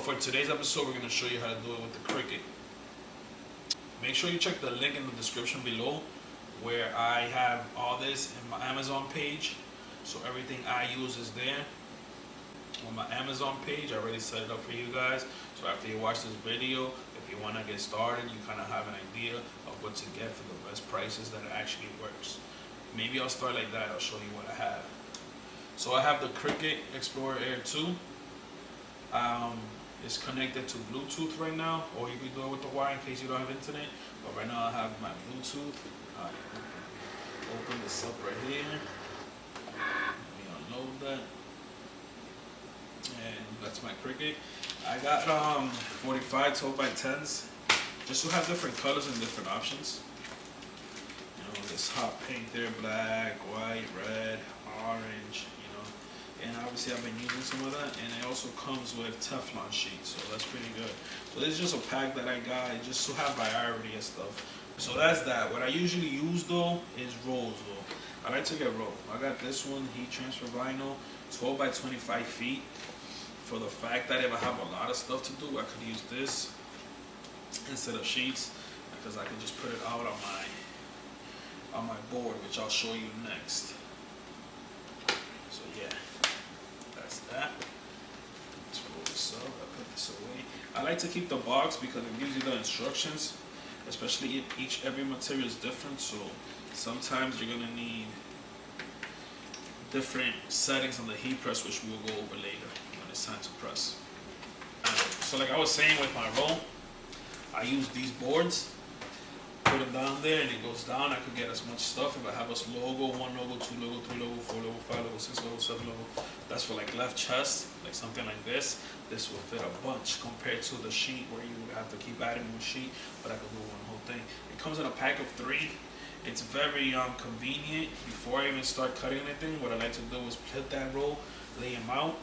for today's episode, we're going to show you how to do it with the Cricut. Make sure you check the link in the description below where I have all this in my Amazon page. So everything I use is there on my Amazon page. I already set it up for you guys. So after you watch this video, if you want to get started, you kind of have an idea of what to get for the best prices that it actually works. Maybe I'll start like that. I'll show you what I have. So I have the Cricut Explorer Air 2. It's connected to Bluetooth right now, or you can do it with the wire in case you don't have internet. But right now I have my Bluetooth. Open this up right here. Let me unload that. And that's my Cricut. I got 45 12x10s, just to have different colors and different options. You know, this hot pink there, black, white, red, orange. And obviously I've been using some of that, and it also comes with Teflon sheets, so that's pretty good. So this is just a pack that I got just to have variety and stuff. So that's that. What I usually use though is rolls though. I like to get roll. I got this one, heat transfer vinyl, 12x25 feet. For the fact that if I have a lot of stuff to do, I could use this instead of sheets, because I can just put it out on my board, which I'll show you next. So yeah. That. Let's roll this up. I put this away. I like to keep the box because it gives you the instructions, especially if every material is different. So sometimes you're gonna need different settings on the heat press, which we will go over later when it's time to press. So like I was saying with my roll, I use these boards. Put them down there and it goes down. I could get as much stuff if I have a logo, 1 logo, 2 logo, 3 logo, 4 logo, 5 logo, 6 logo, 7 logo. That's for like left chest, like something like this. This will fit a bunch compared to the sheet where you would have to keep adding more sheet, but I could do one whole thing. It comes in a pack of 3. It's very convenient. Before I even start cutting anything, what I like to do is put that roll, lay them out,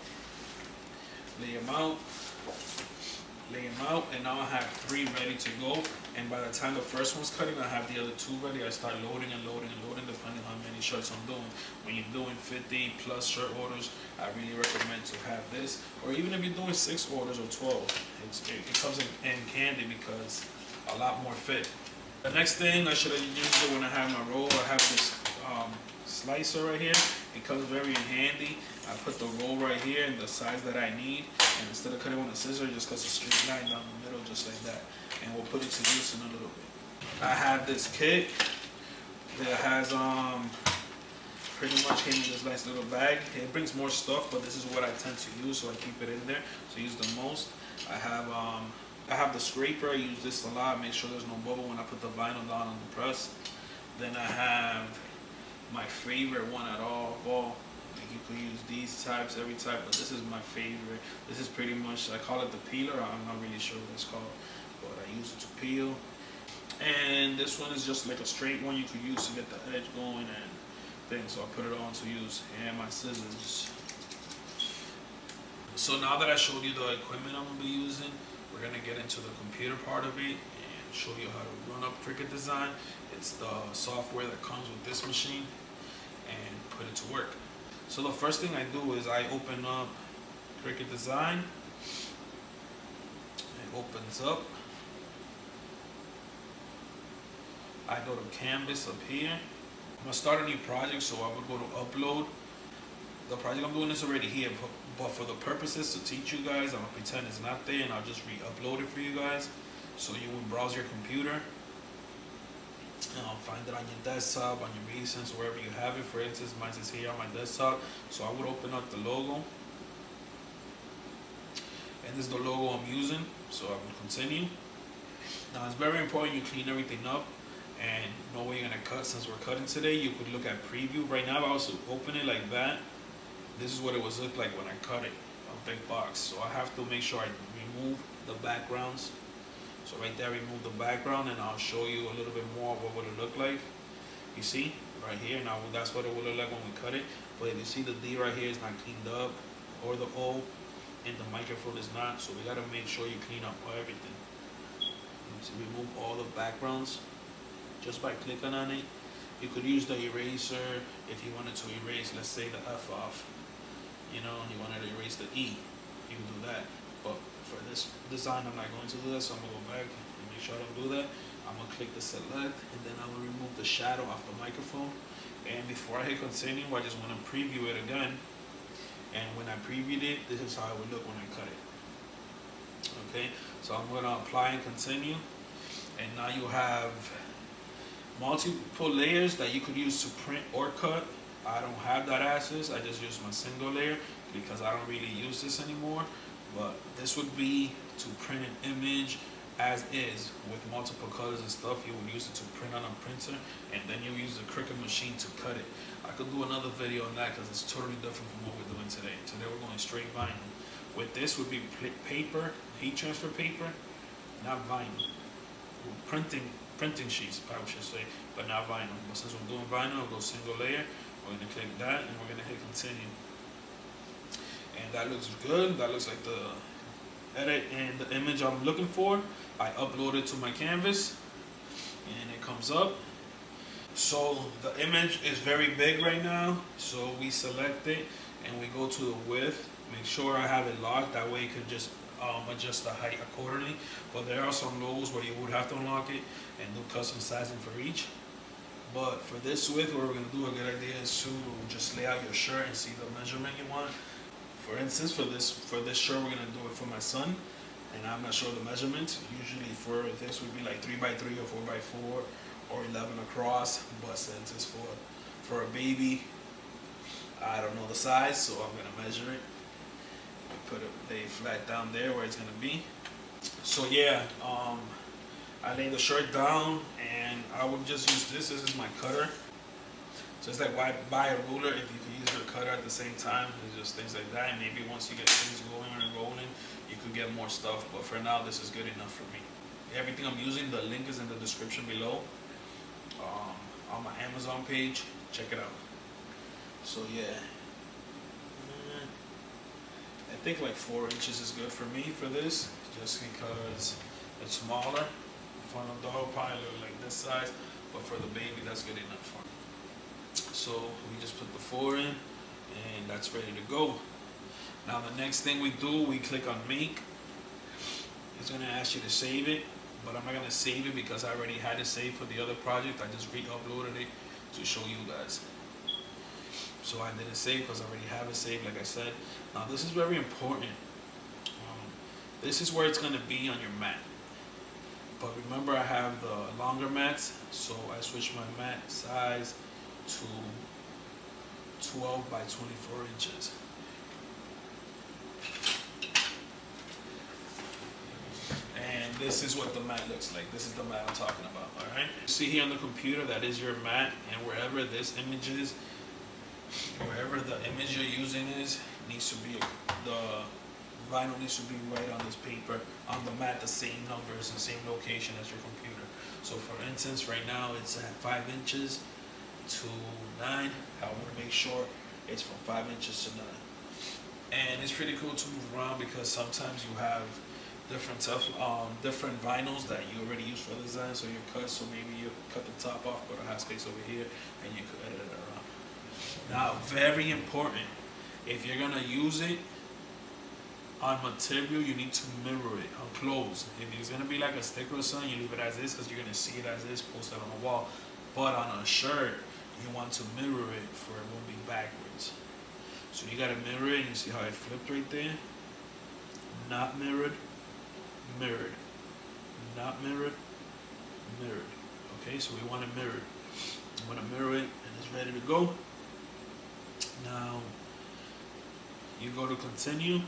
and now I have 3 ready to go. And by the time the first one's cutting, I have the other 2 ready. I start loading and loading and loading depending on how many shirts I'm doing. When you're doing 50 plus shirt orders, I really recommend to have this. Or even if you're doing 6 orders or 12, it comes in handy because a lot more fit. The next thing I should have used when I have my roll, I have this slicer right here. It comes very in handy. I put the roll right here in the size that I need, and instead of cutting on a scissor, just cuts a straight line down the middle just like that. And we'll put it to use in a little bit. I have this kit that has pretty much came in this nice little bag. It brings more stuff, but this is what I tend to use, so I keep it in there. So I use the most. I have the scraper. I use this a lot. Make sure there's no bubble when I put the vinyl down on the press. Then I have my favorite one at all of all. Like you could use these types, every type, but this is my favorite. This is pretty much, I call it the peeler. I'm not really sure what it's called, but I use it to peel. And this one is just like a straight one you could use to get the edge going and things. So I put it on to use, and my scissors. So now that I showed you the equipment I'm gonna be using, we're gonna get into the computer part of it and show you how to run up Cricut Design. It's the software that comes with this machine, and put it to work. So the first thing I do is I open up Cricut Design. It opens up. I go to Canvas up here. I'm gonna start a new project, so I would go to Upload. The project I'm doing is already here, but for the purposes to teach you guys, I'm gonna pretend it's not there, and I'll just re-upload it for you guys. So you would browse your computer. Find it on your desktop, on your recents, wherever you have it. For instance, mine is here on my desktop. So I would open up the logo. And this is the logo I'm using. So I would continue. Now it's very important you clean everything up and know where you're going to cut. Since we're cutting today, you could look at preview. Right now, if I was to open it like that, this is what it would look like when I cut it. A big box. So I have to make sure I remove the backgrounds. So right there, remove the background, and I'll show you a little bit more of what would it look like. You see, right here, now that's what it would look like when we cut it. But if you see the D right here is not cleaned up, or the O in the microphone is not, so we gotta make sure you clean up everything. So remove all the backgrounds just by clicking on it. You could use the eraser if you wanted to erase, let's say, the F off. You know, you wanted to erase the E, you can do that. But for this design, I'm not going to do that, so I'm gonna go back and make sure I don't do that. I'm gonna click the select, and then I'm gonna remove the shadow off the microphone. And before I hit continue, I just wanna preview it again. And when I previewed it, this is how it would look when I cut it. Okay, so I'm gonna apply and continue. And now you have multiple layers that you could use to print or cut. I don't have that access, I just use my single layer because I don't really use this anymore. But this would be to print an image as is with multiple colors and stuff. You would use it to print on a printer, and then you use the Cricut machine to cut it. I could do another video on that because it's totally different from what we're doing today. Today we're going straight vinyl. With this would be paper, heat transfer paper, not vinyl. Printing sheets, I should say, but not vinyl. But since we're doing vinyl, I'll go single layer. We're gonna click that, and we're gonna hit continue. And that looks good. That looks like the edit and the image I'm looking for. I upload it to my canvas, and it comes up. So the image is very big right now. So we select it, and we go to the width. Make sure I have it locked. That way, it could just adjust the height accordingly. But there are some lows where you would have to unlock it and do custom sizing for each. But for this width, what we're gonna do, a good idea is to just lay out your shirt and see the measurement you want. For instance, for this shirt, we're gonna do it for my son, and I'm not sure the measurements. Usually for this would be like 3x3 or 4x4 or 11 across. But since it's for a baby, I don't know the size, so I'm gonna measure it. Put it flat down there where it's gonna be. So yeah, I lay the shirt down, and I would just use this. This is my cutter. So it's like, why buy a ruler if you can use your cutter at the same time? It's just things like that. And maybe once you get things going and rolling, you could get more stuff. But for now, this is good enough for me. Everything I'm using, the link is in the description below. On my Amazon page, check it out. So yeah. I think like 4 inches is good for me for this, just because it's smaller. For a dog, probably look like this size, but for the baby, that's good enough for me. So we just put the 4 in, and that's ready to go. Now the next thing we do, we click on make. It's gonna ask you to save it, but I'm not gonna save it because I already had it saved for the other project. I just re-uploaded it to show you guys. So I didn't save because I already have it saved, like I said. Now this is very important. This is where it's going to be on your mat. But remember, I have the longer mats, so I switched my mat size to 12 by 24 inches. And this is what the mat looks like. This is the mat I'm talking about, all right? See here on the computer, that is your mat, and wherever this image is, wherever the image you're using is, needs to be, the vinyl needs to be right on this paper, on the mat, the same numbers, the same location as your computer. So for instance, right now it's at 5 inches to 9. I want to make sure it's from 5 inches to 9. And it's pretty cool to move around because sometimes you have different different vinyls that you already use for the design, so you cut, so maybe you cut the top off, but I have space over here, and you could edit it around. Now, very important, if you're gonna use it on material, you need to mirror it on clothes. If it's gonna be like a sticker or something, you leave it as is because you're gonna see it as is posted on the wall. But on a shirt, you want to mirror it for it won't be backwards. So you gotta mirror it, and you see how it flipped right there? Not mirrored, mirrored. Not mirrored, mirrored. Okay, so we want to mirror. I'm gonna mirror it, and it's ready to go. Now, you go to continue.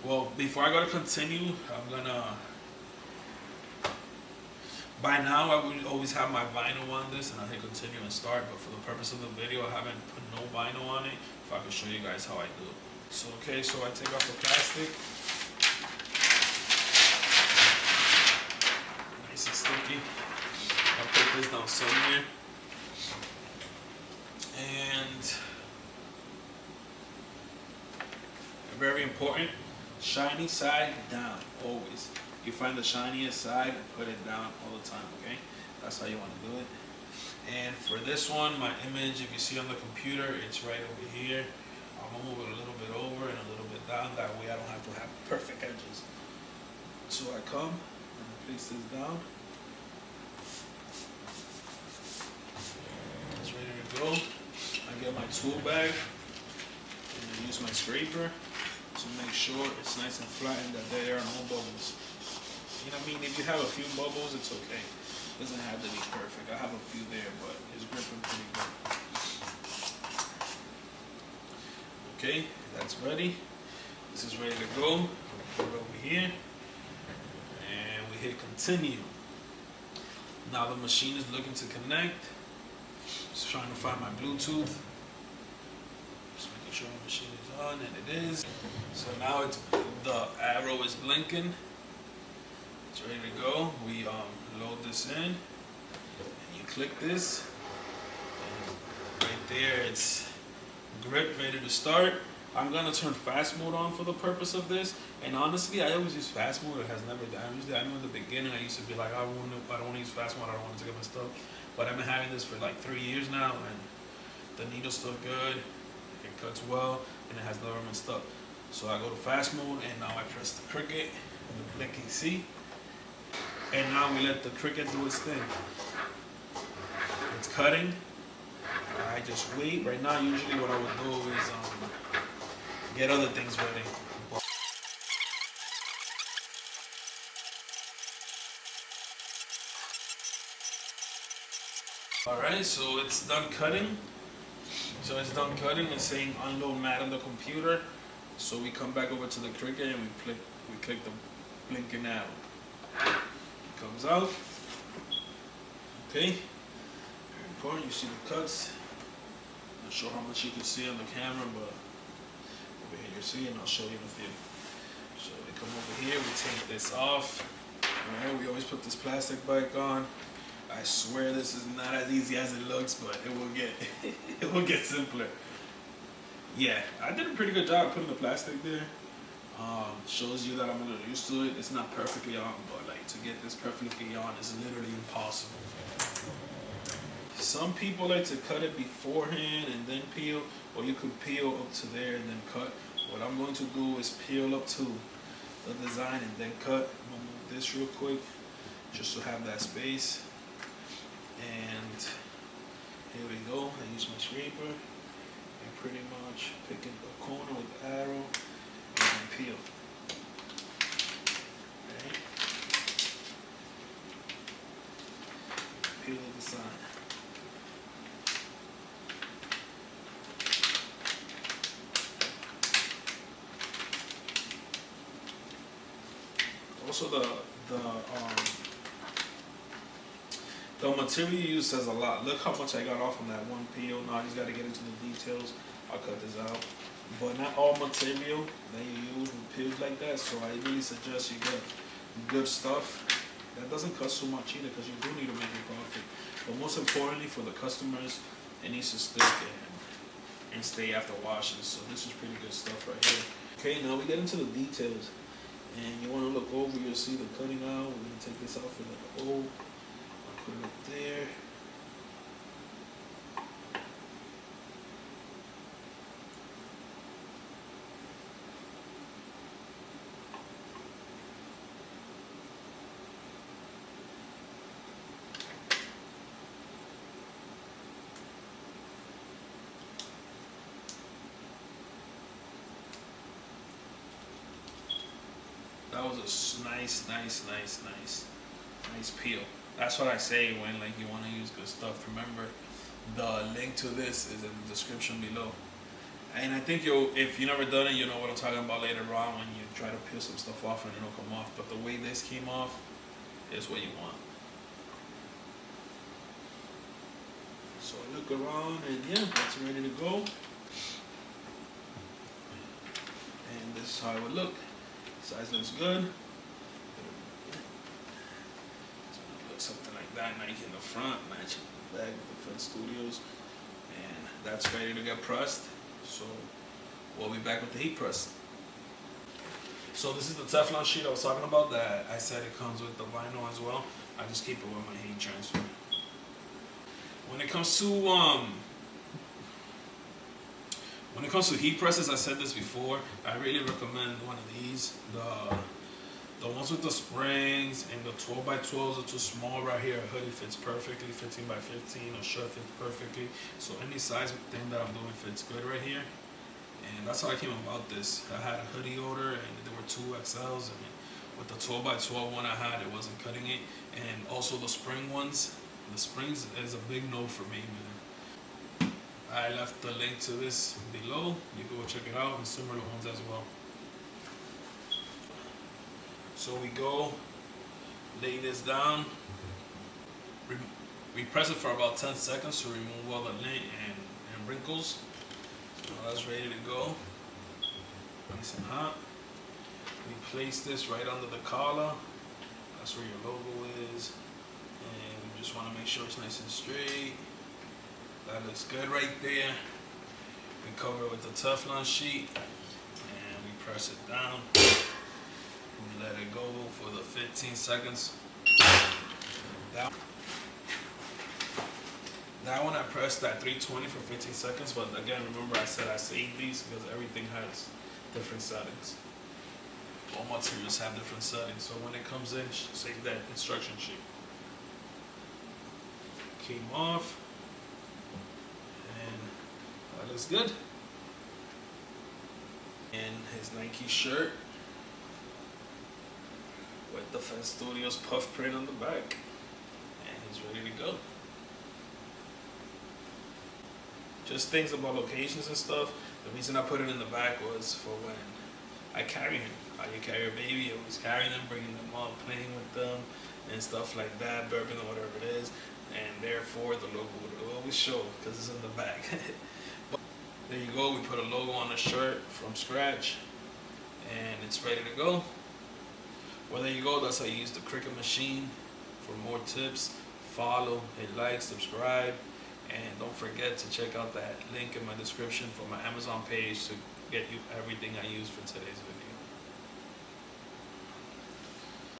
Well, before I go to continue, I'm gonna, by now I would always have my vinyl on this, and I'll hit continue and start, but for the purpose of the video, I haven't put no vinyl on it, if I could show you guys how I do it. So, okay, so I take off the plastic. Nice and sticky. I'll put this down somewhere. And very important, shiny side down, always. You find the shiniest side and put it down all the time, okay? That's how you want to do it. And for this one, my image, if you see on the computer, it's right over here. I'm gonna move it a little bit over and a little bit down. That way I don't have to have perfect edges. So I come and place this down. It's ready to go. I get my tool bag and I use my scraper to make sure it's nice and flat and that there are no bubbles. You know what I mean? If you have a few bubbles, it's okay. It doesn't have to be perfect. I have a few there, but it's gripping pretty good. Okay, that's ready. This is ready to go. Put it over here. And we hit continue. Now the machine is looking to connect. Just trying to find my Bluetooth. Just making sure the machine is on, and it is. So now the arrow is blinking. It's ready to go. We load this in, and you click this, and right there it's grip ready to start. I'm gonna turn fast mode on for the purpose of this, and honestly I always use fast mode. It has never damaged it. I know in the beginning I used to be like, I don't want to use fast mode, I don't want to take my stuff, but I've been having this for like 3 years now, and the needle's still good, it cuts well, and it has never been stuck. So I go to fast mode, and now I press the Cricut, and the blinking C. And now we let the Cricut do its thing. It's cutting. I just wait. Right now, usually what I would do is get other things ready. Alright, so it's done cutting. It's saying unload mat on the computer. So we come back over to the Cricut and we click the blinking arrow. Comes out. Okay. Very important. You see the cuts. Not sure how much you can see on the camera, but over here you're seeing. I'll show you in a few. So we come over here. We take this off. Alright. We always put this plastic back on. I swear this is not as easy as it looks, but it will get it will get simpler. Yeah, I did a pretty good job putting the plastic there. Shows you that I'm a little used to it. It's not perfectly on, but like to get this perfectly on is literally impossible. Some people like to cut it beforehand and then peel, or you could peel up to there and then cut. What I'm going to do is peel up to the design and then cut. I'm gonna move this real quick just to have that space. And here we go. I use my scraper and pretty much picking a corner with the arrow and then peel. Okay. Peel the design. Also the material you use says a lot. Look how much I got off on that one peel. Now I just got to get into the details. I'll cut this out. But not all material that you use will peel like that, so I really suggest you get good stuff. That doesn't cost so much either, because you do need to make a profit. But most importantly for the customers, it needs to stick and stay after washing. So this is pretty good stuff right here. Okay, now we get into the details. And you want to look over, you'll see the cutting out. We're going to take this off with the hole. Put it up there. That was a nice peel. That's what I say when like you want to use good stuff. Remember, the link to this is in the description below. And I think if you never done it, you know what I'm talking about later on when you try to peel some stuff off and it'll come off. But the way this came off is what you want. So I look around and yeah, it's ready to go. And this is how it would look. Size looks good. It's gonna look something like that, Nike in the front, matching the back with the front studios. And that's ready to get pressed. So we'll be back with the heat press. So this is the Teflon sheet I was talking about that I said it comes with the vinyl as well. I just keep it with my heat transfer. When it comes to When it comes to heat presses, I said this before, I really recommend one of these. The ones with the springs and the 12x12s are too small right here. A hoodie fits perfectly, 15x15, a shirt fits perfectly. So any size thing that I'm doing fits good right here. And that's how I came about this. I had a hoodie order and there were 2XLs, and with the 12x12 one I had, it wasn't cutting it. And also the spring ones, the springs is a big no for me, man. I left the link to this below. You can go check it out, and similar ones as well. So we go, lay this down, we press it for about 10 seconds to remove all the lint and wrinkles. So that's ready to go, nice and hot. We place this right under the collar, that's where your logo is, and we just want to make sure it's nice and straight. That looks good right there. We cover it with the Teflon sheet, and we press it down. We let it go for the 15 seconds. That one I pressed at 320 for 15 seconds, but again, remember I said I saved these because everything has different settings. All materials have different settings, so when it comes in, save that instruction sheet. Came off, and that looks good. And his Nike shirt with the Fence Studios puff print on the back, and he's ready to go. Just things about locations and stuff. The reason I put it in the back was for when I carry him. How you carry a baby, always carrying them, bringing them up, playing with them, and stuff like that, burping or whatever it is. And therefore, the logo would always show because it's in the back. But there you go. We put a logo on the shirt from scratch, and it's ready to go. Well, there you go. That's how you use the Cricut machine. For more tips, follow, hit like, subscribe, and don't forget to check out that link in my description for my Amazon page to get you everything I use for today's video.